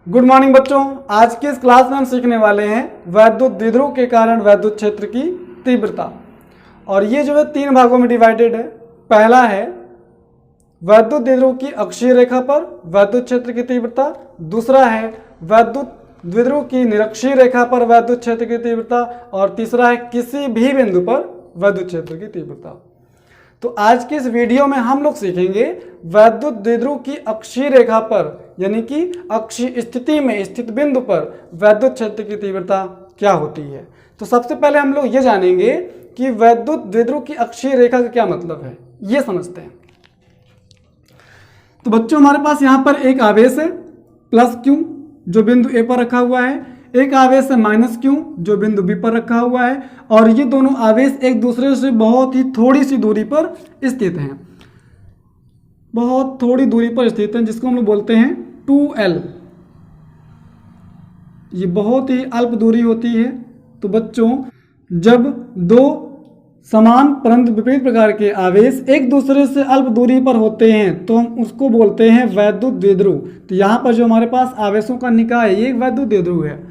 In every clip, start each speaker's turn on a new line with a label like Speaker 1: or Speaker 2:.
Speaker 1: Good morning बच्चों। आज की इस क्लास में हम सीखने वाले हैं वैद्युत द्विध्रुव के कारण वैद्युत क्षेत्र की तीव्रता। और ये जो है 3 भागों में डिवाइडेड है। पहला है वैद्युत द्विध्रुव की अक्षीय रेखा पर वैद्युत क्षेत्र की तीव्रता। दूसरा है वैद्युत द्विध्रुव की निरक्षीय रेखा पर वैद्युत क्षेत्र की तीव्रता। और तीसरा है किसी भी बिंदु पर वैद्युत क्षेत्र की तीव्रता। तो आज के इस वीडियो में हम लोग सीखेंगे वैद्युत द्विध्रुव की अक्षीय रेखा पर यानी कि अक्षीय स्थिति में स्थित बिंदु पर वैद्युत क्षेत्र की तीव्रता क्या होती है। तो सबसे पहले हम लोग ये जानेंगे कि वैद्युत द्विध्रुव की अक्षीय रेखा का क्या मतलब है, ये समझते हैं। तो बच्चों हमारे पास यहाँ पर एक आवेश है प्लस क्यू जो बिंदु ए पर रखा हुआ है, एक आवेश है माइनस क्यू जो बिंदु बी पर रखा हुआ है, और ये दोनों आवेश एक दूसरे से बहुत ही थोड़ी सी दूरी पर स्थित हैं, बहुत थोड़ी दूरी पर स्थित हैं, जिसको हम लोग बोलते हैं 2L। ये बहुत ही अल्प दूरी होती है। तो बच्चों जब दो समान परंतु विपरीत प्रकार के आवेश एक दूसरे से अल्प दूरी पर होते हैं तो हम उसको बोलते हैं वैद्युत द्विध्रुव। तो यहाँ पर जो हमारे पास आवेशों का निकाय है ये एक वैद्युत द्विध्रुव है।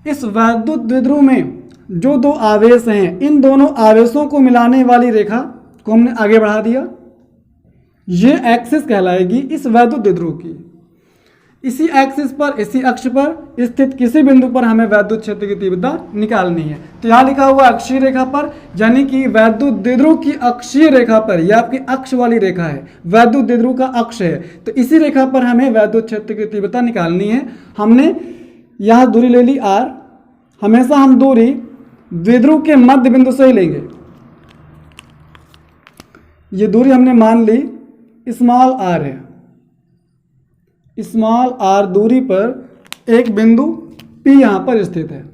Speaker 1: इस वैद्युत द्विध्रुव में जो दो आवेश हैं इन दोनों आवेशों को मिलाने वाली रेखा को हमने आगे बढ़ा दिया, ये एक्सिस कहलाएगी इस वैद्युत द्विध्रुव की। इसी एक्सिस पर इसी अक्ष पर स्थित किसी बिंदु पर हमें वैद्युत क्षेत्र की तीव्रता निकालनी है। तो यहाँ लिखा हुआ अक्षीय रेखा पर यानी कि वैद्युत द्विध्रुव की अक्षीय रेखा पर, यह आपकी अक्ष वाली रेखा है, वैद्युत द्विध्रुव का अक्ष है, तो इसी रेखा पर हमें वैद्युत क्षेत्र की तीव्रता निकालनी है। हमने यह दूरी ले ली r। हमेशा हम दूरी द्विध्रुव के मध्य बिंदु से ही लेंगे। ये दूरी हमने मान ली स्मॉल r है। स्मॉल r दूरी पर एक बिंदु P यहाँ पर स्थित है।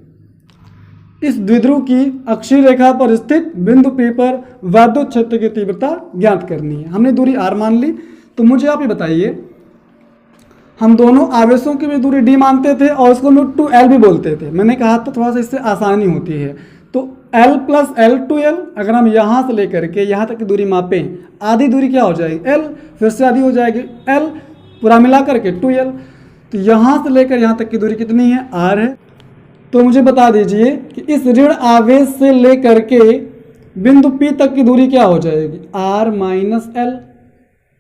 Speaker 1: इस द्विध्रुव की अक्षीय रेखा पर स्थित बिंदु P पर वैद्युत क्षेत्र की तीव्रता ज्ञात करनी है। हमने दूरी r मान ली। तो मुझे आप ये बताइए, हम दोनों आवेशों की भी दूरी d मानते थे और उसको लोग 2L भी बोलते थे। मैंने कहा था थोड़ा सा इससे आसानी होती है। तो L प्लस L 2L, अगर हम यहाँ से लेकर के यहाँ तक की दूरी मापें, आधी दूरी क्या हो जाएगी L, फिर से आधी हो जाएगी L, पूरा मिला करके 2L। तो यहाँ से लेकर यहाँ तक की दूरी कितनी है, R है। तो मुझे बता दीजिए कि इस ऋण आवेश से लेकर के बिंदु P तक की दूरी क्या हो जाएगी, R माइनस L।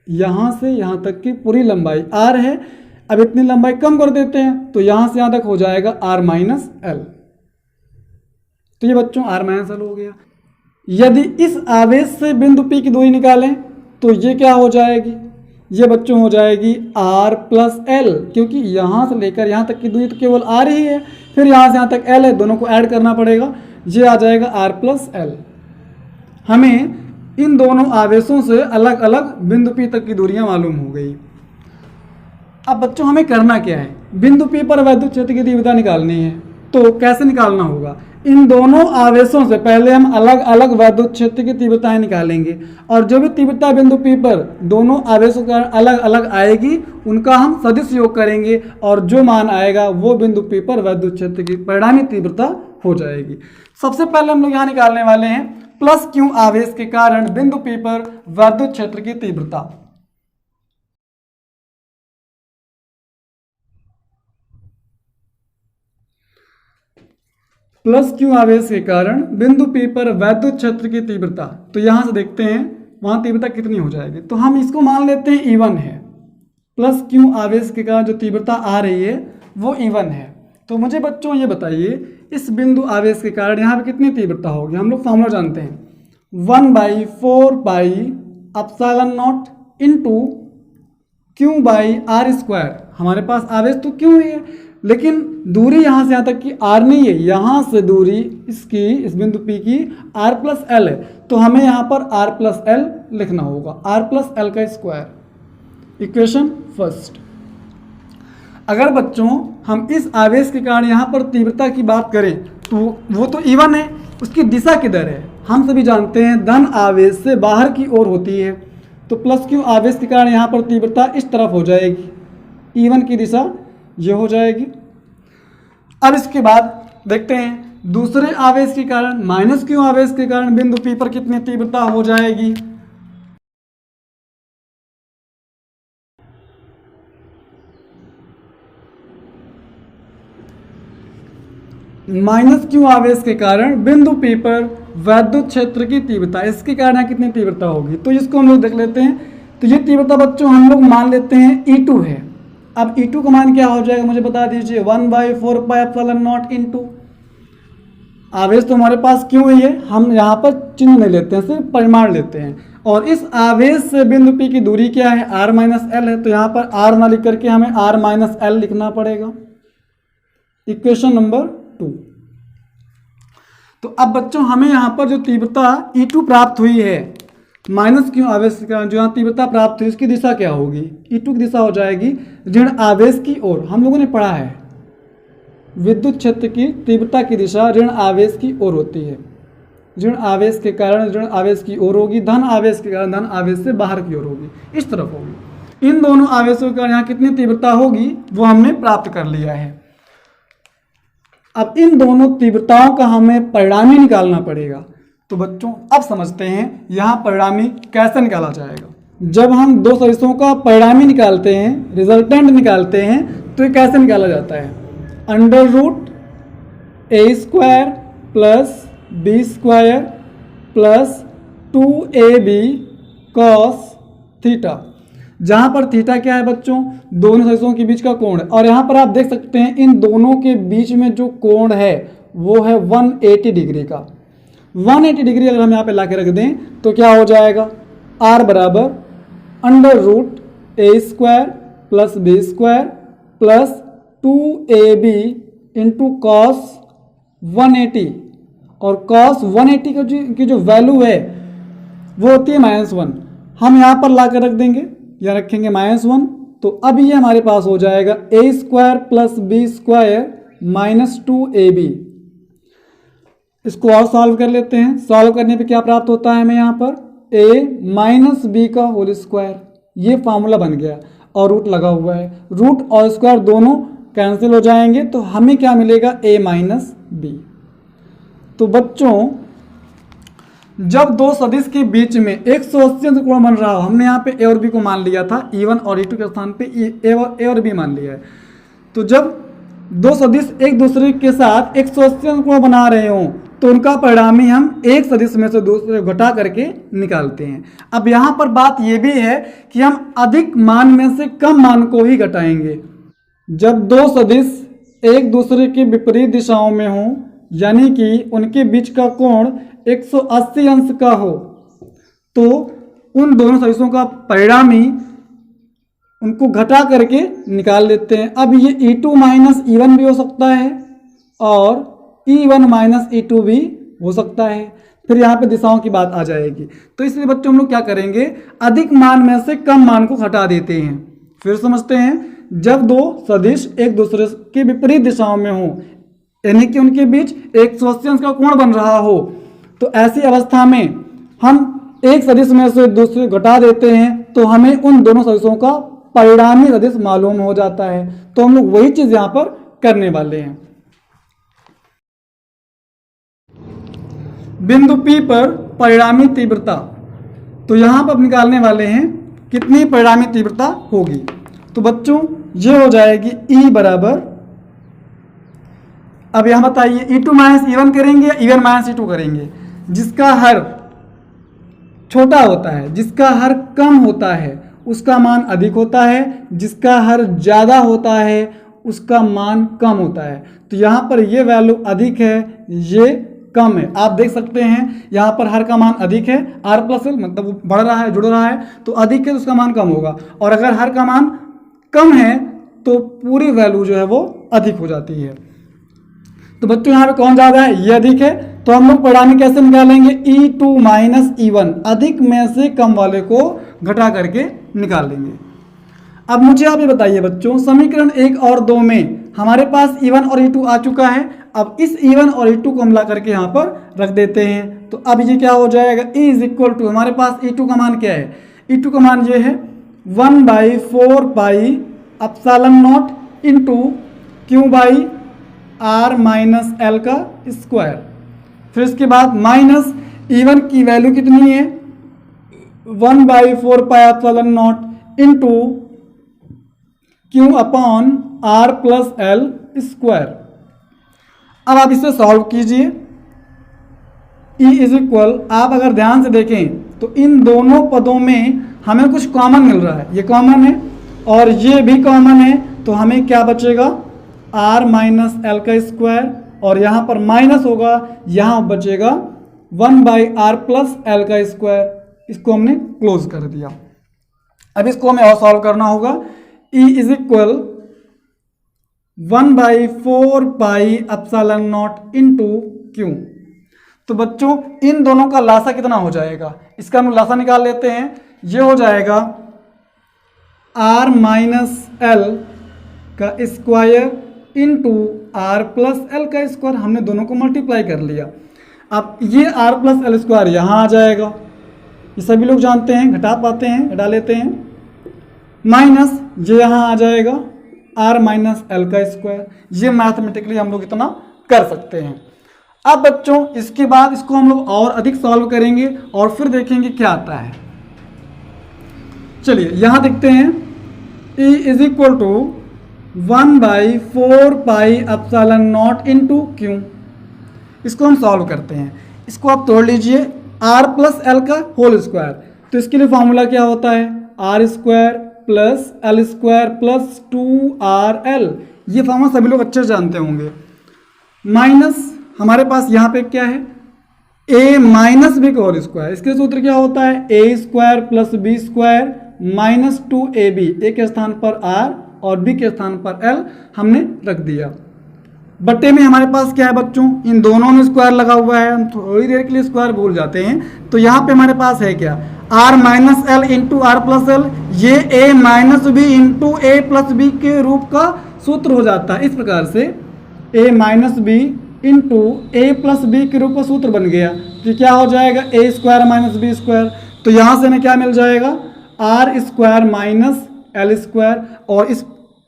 Speaker 1: यहाँ से यहाँ तक की पूरी लंबाई R है। अब इतनी लंबाई कम कर देते हैं तो यहाँ से यहाँ तक हो जाएगा R माइनस L। तो ये बच्चों R माइनस L हो गया। यदि इस आवेश से बिंदु P की दूरी निकालें तो ये क्या हो जाएगी, ये बच्चों हो जाएगी R प्लस L, क्योंकि यहाँ से लेकर यहाँ तक की दूरी तो केवल R ही है, फिर यहाँ से यहाँ तक L है, दोनों को ऐड करना पड़ेगा, ये आ जाएगा R प्लस L। हमें इन दोनों आवेशों से अलग अलग बिंदु P तक की दूरियां मालूम हो गई। अब बच्चों हमें करना क्या है, बिंदु P पर वैद्युत क्षेत्र की तीव्रता निकालनी है। तो कैसे निकालना होगा, इन दोनों आवेशों से पहले हम अलग अलग वैद्युत क्षेत्र की तीव्रताएं निकालेंगे, और जो भी तीव्रता बिंदु P पर दोनों आवेशों का अलग अलग आएगी उनका हम सदिश योग करेंगे, और जो मान आएगा वो बिंदु P पर वैद्युत क्षेत्र की परिणामी तीव्रता हो जाएगी। सबसे पहले हम लोग यहाँ निकालने वाले हैं प्लस क्यू आवेश के कारण बिंदु P पर वैद्युत क्षेत्र की तीव्रता। प्लस क्यू आवेश के कारण बिंदु P पर वैद्युत क्षेत्र की तीव्रता। तो यहां से देखते हैं वहां तीव्रता कितनी हो जाएगी। तो हम इसको मान लेते हैं E1 है। प्लस क्यू आवेश के कारण जो तीव्रता आ रही है वो E1 है। तो मुझे बच्चों ये बताइए इस बिंदु आवेश के कारण यहाँ पे कितनी तीव्रता होगी। हम लोग फॉर्मूला जानते हैं 1/4 pi epsilon not into Q by R square. हमारे पास आवेश तो क्यों ही है, लेकिन दूरी यहाँ से यहाँ तक की R नहीं है, यहाँ से दूरी इसकी इस बिंदु P की R प्लस L है। तो हमें यहाँ पर R प्लस L लिखना होगा, R प्लस L का स्क्वायर। Equation first. अगर बच्चों हम इस आवेश के कारण यहाँ पर तीव्रता की बात करें तो वो तो E1 है, उसकी दिशा किधर है, हम सभी जानते हैं धन आवेश से बाहर की ओर होती है। तो प्लस क्यू आवेश के कारण यहाँ पर तीव्रता इस तरफ हो जाएगी, E1 की दिशा ये हो जाएगी। अब इसके बाद देखते हैं दूसरे आवेश के कारण माइनस क्यू आवेश के कारण बिंदु P पर कितनी तीव्रता हो जाएगी। माइनस क्यू आवेश के कारण बिंदु P पर वैद्युत क्षेत्र की तीव्रता, इसके कारण यहाँ कितनी तीव्रता होगी, तो इसको हम लोग देख लेते हैं। तो ये तीव्रता बच्चों हम लोग मान लेते हैं E2 है। अब E2 का मान क्या हो जाएगा मुझे बता दीजिए, 1/4πε0 इंटू आवेश तो हमारे पास क्यों है, हम यहाँ पर चिन्ह नहीं लेते हैं, सिर्फ परिमाण लेते हैं। और इस आवेश से बिंदु P की दूरी क्या है, r माइनस एल है, तो यहाँ पर r ना लिख करके हमें r माइनस एल लिखना पड़ेगा। Equation number 2। तो अब बच्चों हमें यहाँ पर जो तीव्रता E2 प्राप्त हुई है माइनस क्यों आवेश के कारण जो यहाँ तीव्रता प्राप्त हुई, इसकी दिशा क्या होगी, E2 की दिशा हो जाएगी ऋण आवेश की ओर। हम लोगों ने पढ़ा है विद्युत क्षेत्र की तीव्रता की दिशा ऋण आवेश की ओर होती है। ऋण आवेश के कारण ऋण आवेश की ओर होगी, धन आवेश के कारण धन आवेश से बाहर की ओर होगी, इस तरफ होगी। इन दोनों आवेशों के कारण यहाँ कितनी तीव्रता होगी वो हमने प्राप्त कर लिया है। अब इन दोनों तीव्रताओं का हमें परिणामी निकालना पड़ेगा। तो बच्चों अब समझते हैं यहाँ परिणामी कैसे निकाला जाएगा। जब हम दो सदिशों का परिणामी निकालते हैं, रिजल्टेंट निकालते हैं, तो ये कैसे निकाला जाता है, √a² plus b² plus 2ab cos theta, जहां पर थीटा क्या है बच्चों, दोनों सदिशों के बीच का कोण है। और यहाँ पर आप देख सकते हैं इन दोनों के बीच में जो कोण है वो है 180 डिग्री का। 180 डिग्री अगर हम यहाँ पे ला के रख दें तो क्या हो जाएगा, r बराबर √a² plus b² plus 2ab into cos 180। और कॉस 180 की जो वैल्यू है वो होती है -1। हम यहाँ पर ला कर रख देंगे या रखेंगे -1, तो अब ये हमारे पास हो जाएगा a² plus b² minus 2ab। इसको और सॉल्व कर लेते हैं। सॉल्व करने पे क्या प्राप्त होता है हमें यहाँ पर, a माइनस बी का होल स्क्वायर, ये फार्मूला बन गया और रूट लगा हुआ है। रूट और स्क्वायर दोनों कैंसिल हो जाएंगे तो हमें क्या मिलेगा, a माइनस बी। तो बच्चों जब दो सदिश के बीच में 180 अंश कोण बन रहा हो, हमने यहाँ पे a और b को मान लिया था, E1 और E2 के स्थान पे a और b मान लिया है। तो जब दो सदिश एक दूसरे के साथ 180 अंश कोण बना रहे हों तो उनका परिणामी हम एक सदिश में से दूसरे घटा करके निकालते हैं। अब यहाँ पर बात ये भी है कि हम अधिक मान में से कम मान को ही घटाएंगे। जब दो सदिश एक दूसरे के विपरीत दिशाओं में हों, यानी कि उनके बीच का कोण 180 अंश का हो, तो उन दोनों सदिशों का परिणामी उनको घटा करके निकाल लेते हैं। अब ये E2 माइनस E1 भी हो सकता है और E1 माइनस E2 भी हो सकता है। फिर यहाँ पे दिशाओं की बात आ जाएगी। तो इसलिए बच्चों हम लोग क्या करेंगे, अधिक मान में से कम मान को घटा देते हैं। फिर समझते हैं, जब दो सदिश एक दूसरे के विपरीत दिशाओं में हो, यानी कि उनके बीच 180 अंश का कोण बन रहा हो, तो ऐसी अवस्था में हम एक सदिश में से दूसरे घटा देते हैं तो हमें उन दोनों सदिशों का परिणामी सदिश मालूम हो जाता है। तो हम लोग वही चीज यहां पर करने वाले हैं। बिंदु P पर परिणामी तीव्रता, तो यहां पर निकालने वाले हैं कितनी परिणामी तीव्रता होगी। तो बच्चों ये हो जाएगी E बराबर, अब यहां बताइए E2 माइनस E1 करेंगे या E1 माइनस E2 करेंगे। जिसका हर छोटा होता है, जिसका हर कम होता है उसका मान अधिक होता है, जिसका हर ज़्यादा होता है उसका मान कम होता है। तो यहाँ पर ये वैल्यू अधिक है, ये कम है। आप देख सकते हैं यहाँ पर हर का मान अधिक है, r प्लस एल मतलब वो बढ़ रहा है, जुड़ रहा है, तो अधिक है तो उसका मान कम होगा। और अगर हर का मान कम है तो पूरी वैल्यू जो है वो अधिक हो जाती है। तो बच्चों यहाँ पे कौन ज़्यादा है, ये अधिक है। तो हम लोग परिणामी कैसे निकालेंगे, E2 माइनस E1, अधिक में से कम वाले को घटा करके निकाल लेंगे। अब मुझे आप ये बताइए बच्चों, समीकरण 1 और 2 में हमारे पास E1 और E2 आ चुका है। अब इस E1 और E2 को हम ला करके यहाँ पर रख देते हैं। तो अब ये क्या हो जाएगा, E इज इक्वल टू, हमारे पास E2 का मान क्या है, E2 का मान ये है 1/4πε0 इंटू Q/r माइनस एल का स्क्वायर। फिर इसके बाद माइनस E1 की वैल्यू कितनी है, 1/4πε0 into Q/r plus L square. अब आप इसे सॉल्व कीजिए। E इज इक्वल, आप अगर ध्यान से देखें तो इन दोनों पदों में हमें कुछ कॉमन मिल रहा है, ये कॉमन है और ये भी कॉमन है, तो हमें क्या बचेगा, r माइनस एल का स्क्वायर, और यहाँ पर माइनस होगा, यहाँ बचेगा 1/r प्लस एल का स्क्वायर। इसको हमने क्लोज कर दिया। अब इसको हमें और सॉल्व करना होगा। E is equal 1/4 pi epsilon not into Q. तो बच्चों इन दोनों का लासा कितना हो जाएगा, इसका हम लासा निकाल लेते हैं। ये हो जाएगा r माइनस एल का square into R plus L का स्क्वायर। हमने दोनों को मल्टीप्लाई कर लिया। अब ये r प्लस एल स्क्वायर यहाँ आ जाएगा, ये सभी लोग जानते हैं, घटा पाते हैं, घटा लेते हैं। माइनस ये यहाँ आ जाएगा r माइनस एल का स्क्वायर। ये मैथमेटिकली हम लोग इतना कर सकते हैं। अब बच्चों इसके बाद इसको हम लोग और अधिक सॉल्व करेंगे और फिर देखेंगे क्या आता है। चलिए यहाँ देखते हैं, E is equal to 1/4 pi epsilon not into Q. इसको हम सॉल्व करते हैं। इसको आप तोड़ लीजिए, r प्लस एल का होल स्क्वायर। तो इसके लिए फॉर्मूला क्या होता है, r square plus L square plus 2rl। ये फॉर्मूला सभी लोग अच्छे से जानते होंगे। माइनस हमारे पास यहाँ पे क्या है, a माइनस बी का होल स्क्वायर। इसके सूत्र क्या होता है, a square plus B square minus 2ab। a के स्थान पर r और b के स्थान पर l हमने रख दिया। बट्टे में हमारे पास क्या है बच्चों, इन दोनों में स्क्वायर लगा हुआ है, हम थोड़ी देर के लिए स्क्वायर भूल जाते हैं। तो यहाँ पे हमारे पास है क्या, r minus L into R plus L. ये a minus B into A plus B के रूप का सूत्र हो जाता है। इस प्रकार से a minus B into A plus B के रूप का सूत्र बन गया। तो क्या हो जाएगा, A square minus B square. तो यहाँ से हमें क्या मिल जाएगा, R square minus L square, और इस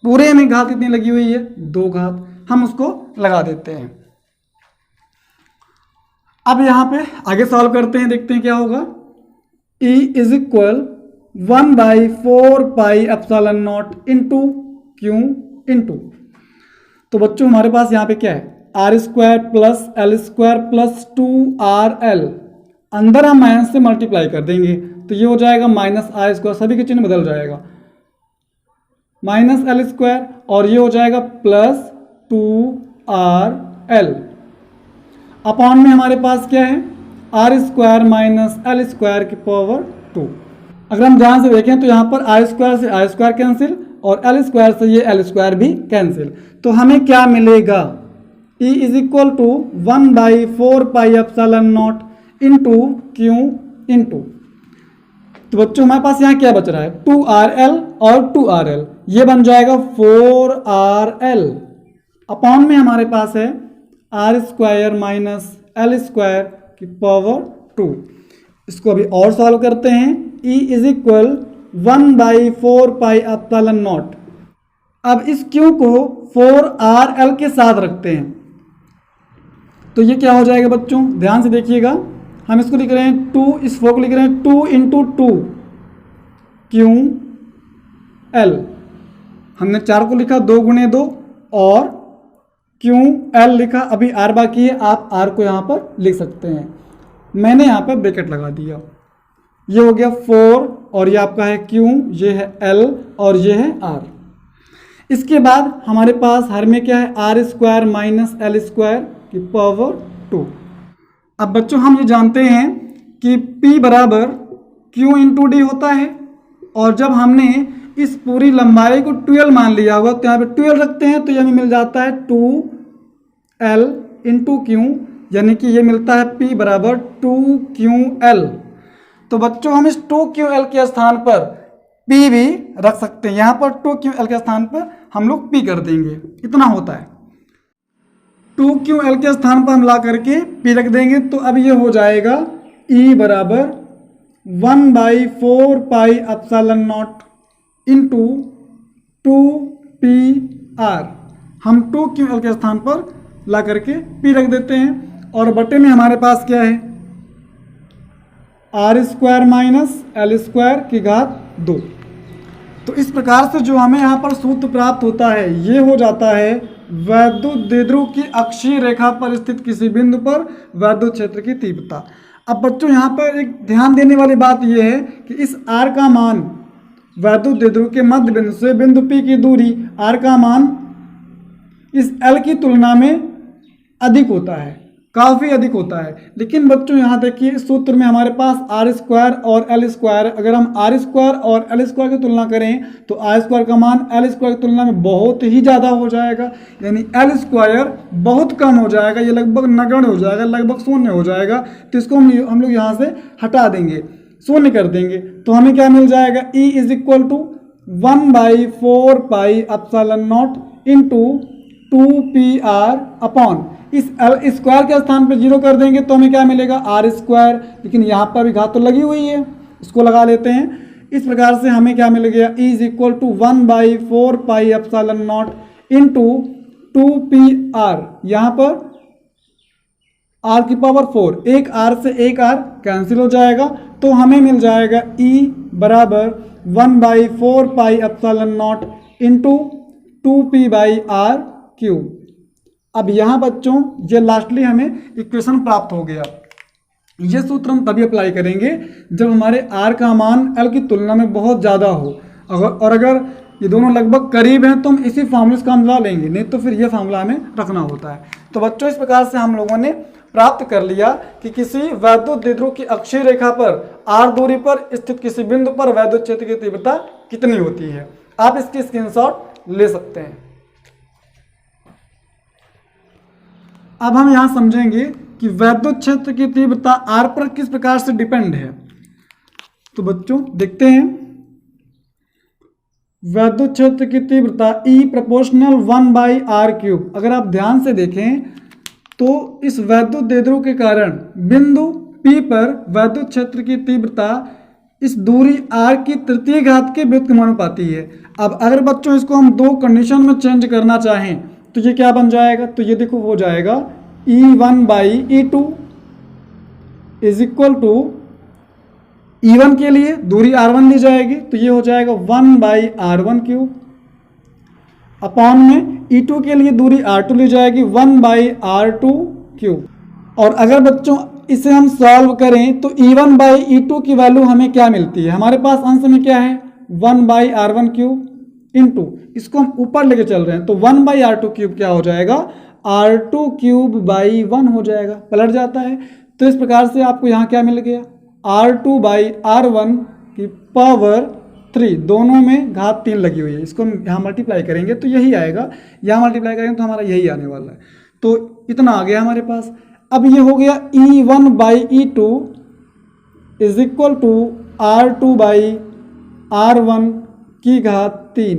Speaker 1: पूरे में घात कितनी लगी हुई है, 2 घात। हम उसको लगा देते हैं। अब यहाँ पे आगे सॉल्व करते हैं, देखते हैं क्या होगा। E is equal 1/4 pi epsilon not into Q into. तो बच्चों हमारे पास यहाँ पे क्या है, R square plus L square plus 2rl। अंदर हम माइनस से मल्टीप्लाई कर देंगे, तो ये हो जाएगा माइनस आर स्क्वायर, सभी के चिन्ह बदल जाएगा, माइनस एल स्क्वायर, और ये हो जाएगा प्लस 2rl। अपॉन में हमारे पास क्या है, R square minus L square की पावर 2। अगर हम ध्यान से देखें तो यहाँ पर आर स्क्वायर से आर स्क्वायर कैंसिल और एल स्क्वायर से ये एल स्क्वायर भी कैंसिल। तो हमें क्या मिलेगा, E is equal to 1/4 pi epsilon not into Q into. तो बच्चों हमारे पास यहाँ क्या बच रहा है, 2rl और 2rl, ये बन जाएगा 4rl। अपॉन में हमारे पास है R square minus L square की पावर 2। इसको अभी और सॉल्व करते हैं। E is equal 1/4 pi epsilon naught. अब इस Q को 4rl के साथ रखते हैं, तो ये क्या हो जाएगा बच्चों, ध्यान से देखिएगा। हम इसको लिख रहे हैं 2, इस 4 को लिख रहे हैं 2 इंटू 2 क्यू एल। हमने 4 को लिखा 2 गुणे 2 और क्यू एल लिखा, अभी आर बाकी है, आप आर को यहाँ पर लिख सकते हैं। मैंने यहाँ पर ब्रैकेट लगा दिया, ये हो गया 4 और ये आपका है क्यू, ये है एल और ये है आर। इसके बाद हमारे पास हर में क्या है, R square minus L square की पावर 2। अब बच्चों हम ये जानते हैं कि P बराबर Q इंटू डी होता है, और जब हमने इस पूरी लंबाई को 12 मान लिया होगा तो यहाँ पे 12 रखते हैं, तो ये हमें मिल जाता है 2l इंटू क्यू, यानी कि ये मिलता है P बराबर 2QL। तो बच्चों हम इस 2QL के स्थान पर P भी रख सकते हैं, यहाँ पर 2QL के स्थान पर हम लोग P कर देंगे, इतना होता है। 2QL के स्थान पर हम ला करके P रख देंगे, तो अब ये हो जाएगा E बराबर 1/4 pi epsilon not into 2PR। हम 2QL के स्थान पर ला करके P रख देते हैं, और बटे में हमारे पास क्या है, R square minus L square की घात 2। तो इस प्रकार से जो हमें यहाँ पर सूत्र प्राप्त होता है, ये हो जाता है वैद्युत द्विध्रुव की अक्षीय रेखा पर स्थित किसी बिंदु पर वैद्युत क्षेत्र की तीव्रता। अब बच्चों यहाँ पर एक ध्यान देने वाली बात यह है कि इस R का मान वैद्युत द्विध्रुव के मध्य बिंदु से बिंदु P की दूरी R का मान इस L की तुलना में अधिक होता है, काफ़ी अधिक होता है। लेकिन बच्चों यहाँ देखिए इस सूत्र में हमारे पास R स्क्वायर और L स्क्वायर, अगर हम R स्क्वायर और L स्क्वायर की तुलना करें तो R स्क्वायर का मान L स्क्वायर की तुलना में बहुत ही ज़्यादा हो जाएगा, यानी L स्क्वायर बहुत कम हो जाएगा, ये लगभग नगण्य हो जाएगा, लगभग शून्य हो जाएगा। तो इसको हम लोग यहाँ से हटा देंगे, शून्य कर देंगे, तो हमें क्या मिल जाएगा, E is equal to 1/4 pi epsilon not into 2PR upon इस L स्क्वायर के स्थान पर 0 कर देंगे तो हमें क्या मिलेगा, R स्क्वायर। लेकिन यहाँ पर भी घात तो लगी हुई है, इसको लगा लेते हैं। इस प्रकार से हमें क्या मिल गया, E is equal to 1/4 pi epsilon not into 2PR, यहाँ पर R की पावर 4, एक R से एक R कैंसिल हो जाएगा, तो हमें मिल जाएगा E बराबर 1/4 pi epsilon not into 2P/R cube. अब यहाँ बच्चों ये लास्टली हमें इक्वेशन प्राप्त हो गया। ये सूत्र हम तभी अप्लाई करेंगे जब हमारे R का मान L की तुलना में बहुत ज़्यादा हो, अगर ये दोनों लगभग करीब हैं तो हम इसी फार्मूले का हम लेंगे, नहीं तो फिर ये फार्मूला हमें रखना होता है। तो बच्चों इस प्रकार से हम लोगों ने प्राप्त कर लिया कि किसी वैद्युत द्विध्रुव की अक्षीय रेखा पर R दूरी पर स्थित किसी बिंदु पर वैद्युत क्षेत्र की तीव्रता कितनी होती है। आप इसकी स्क्रीनशॉट ले सकते हैं। अब हम यहाँ समझेंगे कि वैद्युत क्षेत्र की तीव्रता R पर किस प्रकार से डिपेंड है। तो बच्चों देखते हैं, वैद्युत क्षेत्र की तीव्रता E प्रोपोर्शनल 1/R क्यूब। अगर आप ध्यान से देखें तो इस वैद्युत द्विध्रुव के कारण बिंदु P पर वैद्युत क्षेत्र की तीव्रता इस दूरी R की तृतीय घात के व्युत्क्रमानुपाती है। अब अगर बच्चों इसको हम दो कंडीशन में चेंज करना चाहें तो ये क्या बन जाएगा, तो ये देखो हो जाएगा E1/E2 is equal to E1 के लिए दूरी R1 ली जाएगी तो ये हो जाएगा 1/R1 क्यूब, अपॉन में E2 के लिए दूरी R2 ली जाएगी 1/R2 क्यूब। और अगर बच्चों इसे हम सॉल्व करें तो E1/E2 की वैल्यू हमें क्या मिलती है, हमारे पास आंसर में क्या है 1/R1 क्यूब इंटू, इसको हम ऊपर लेके चल रहे हैं तो 1/R2 क्यूब क्या हो जाएगा, R2 क्यूब बाई 1 हो जाएगा, पलट जाता है। तो इस प्रकार से आपको यहाँ क्या मिल गया, R2/R1 की पावर 3, दोनों में घात 3 लगी हुई है, इसको हम यहाँ मल्टीप्लाई करेंगे तो यही आएगा, यहाँ मल्टीप्लाई करेंगे तो हमारा यही आने वाला है। तो इतना आ गया हमारे पास। अब ये हो गया E1/E2 is equal to R2/R1 की घात 3।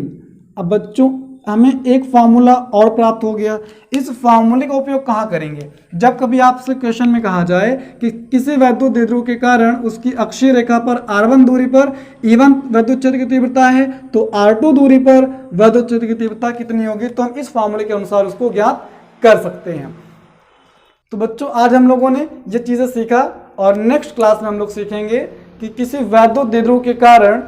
Speaker 1: अब बच्चों हमें एक फार्मूला और प्राप्त हो गया। इस फार्मूले का उपयोग कहाँ करेंगे, जब कभी आपसे क्वेश्चन में कहा जाए कि किसी वैद्युत द्विध्रुव के कारण उसकी अक्षीय रेखा पर R1 दूरी पर E1 वैद्युत क्षेत्र की तीव्रता है तो R2 दूरी पर वैद्युत क्षेत्र की तीव्रता कितनी होगी, तो हम इस फार्मूले के अनुसार उसको ज्ञात कर सकते हैं। तो बच्चों आज हम लोगों ने ये चीज़ें सीखा और नेक्स्ट क्लास में हम लोग सीखेंगे कि किसी वैद्युत द्विध्रुव के कारण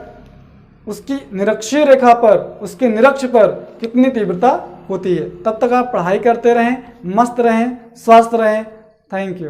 Speaker 1: उसकी निरक्षीय रेखा पर, उसके निरक्ष पर कितनी तीव्रता होती है। तब तक आप पढ़ाई करते रहें, मस्त रहें, स्वस्थ रहें। Thank you.